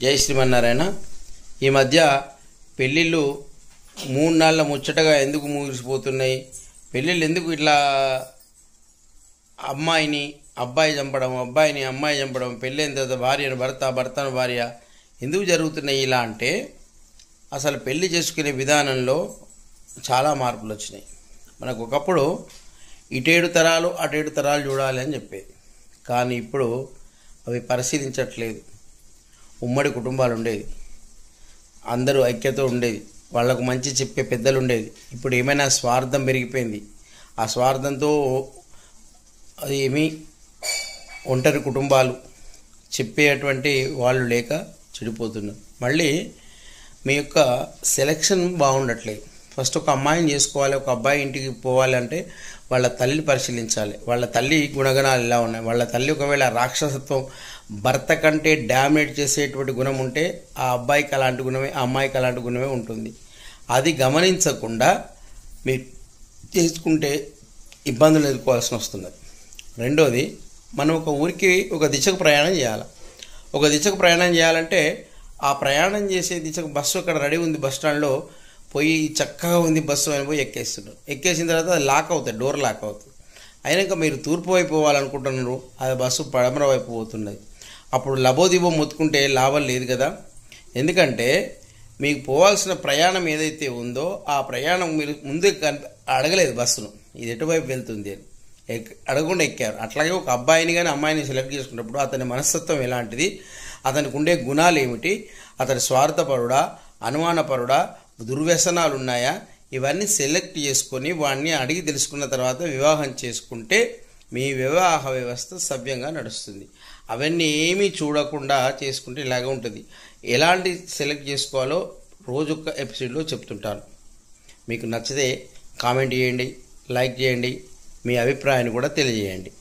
జై శ్రీమన్నారాయణ. ఈ మధ్య పెళ్ళిళ్ళు 3 నాళ్ళ ముచ్చటగా ఎందుకు ముగిసిపోతున్నాయి? పెళ్ళిళ్ళు ఎందుకు ఇట్లా అమ్మాయిని అబ్బాయి చంపడం, అబ్బాయిని అమ్మాయి చంపడం, పెళ్ళైన తర్వాత భార్యను భర్త, భర్తను భార్య ఎందుకు జరుగుతున్నాయి ఇలా అంటే, అసలు పెళ్లి చేసుకునే విధానంలో చాలా మార్పులు వచ్చినాయి. మనకు ఒకప్పుడు ఇటేడు తరాలు అటేడు తరాలు చూడాలి అని చెప్పేది, కానీ ఇప్పుడు అవి పరిశీలించట్లేదు. ఉమ్మడి కుటుంబాలు ఉండేది, అందరూ ఐక్యతో ఉండేది, వాళ్లకు మంచి చెప్పే పెద్దలు ఉండేది. ఇప్పుడు ఏమైనా స్వార్థం పెరిగిపోయింది. ఆ స్వార్థంతో అది ఏమీ ఒంటరి కుటుంబాలు చెప్పేటువంటి వాళ్ళు లేక చెడిపోతున్నారు. మళ్ళీ మీ యొక్క సెలెక్షన్ బాగుండట్లేదు. ఫస్ట్ ఒక అమ్మాయిని చేసుకోవాలి, ఒక అబ్బాయి ఇంటికి పోవాలి అంటే వాళ్ళ తల్లిని పరిశీలించాలి. వాళ్ళ తల్లి గుణగణాలు ఎలా ఉన్నాయి, వాళ్ళ తల్లి ఒకవేళ రాక్షసత్వం, భర్త కంటే డామినేట్ చేసేటువంటి గుణం ఉంటే ఆ అబ్బాయికి అలాంటి గుణమే, ఆ అమ్మాయికి అలాంటి గుణమే ఉంటుంది. అది గమనించకుండా మీరు చేసుకుంటే ఇబ్బందులు ఎదుర్కోవాల్సి వస్తుంది. రెండోది, మనం ఒక ఊరికి ఒక దిశకు ప్రయాణం చేయాలి. ఒక దిశకు ప్రయాణం చేయాలంటే ఆ ప్రయాణం చేసే దిశకు బస్సు అక్కడ రెడీ ఉంది, బస్ స్టాండ్లో పోయి చక్కగా ఉంది బస్సు అని పోయి ఎక్కేస్తున్నారు. ఎక్కేసిన తర్వాత అది లాక్ అవుతుంది, డోర్ లాక్ అవుతుంది. అయినాక మీరు తూర్పు వైపు పోవాలనుకుంటున్నారు, అది బస్సు పడమర వైపు పోతున్నది. అప్పుడు లబోదిబో మొత్తుకుంటే లాభం లేదు కదా. ఎందుకంటే మీకు పోవాల్సిన ప్రయాణం ఏదైతే ఉందో ఆ ప్రయాణం మీరు ముందే అడగలేదు బస్సును, ఇది ఎటువైపు వెళ్తుంది అని అడగకుండా ఎక్కారు. అట్లాగే ఒక అబ్బాయిని కానీ అమ్మాయిని సెలెక్ట్ చేసుకున్నప్పుడు అతని మనస్తత్వం ఎలాంటిది, అతనికి ఉండే గుణాలు ఏమిటి, అతని స్వార్థపరుడా, అనుమానపరుడా, దుర్వ్యసనాలు ఉన్నాయా, ఇవన్నీ సెలెక్ట్ చేసుకొని వాడిని అడిగి తెలుసుకున్న తర్వాత వివాహం చేసుకుంటే మీ వివాహ వ్యవస్థ సవ్యంగా నడుస్తుంది. అవన్నీ ఏమీ చూడకుండా చేసుకుంటే ఇలాగే ఉంటుంది. ఎలాంటి సెలెక్ట్ చేసుకోవాలో రోజొక్క ఎపిసోడ్లో చెప్తుంటాను. మీకు నచ్చితే కామెంట్ చేయండి, లైక్ చేయండి, మీ అభిప్రాయాన్ని కూడా తెలియజేయండి.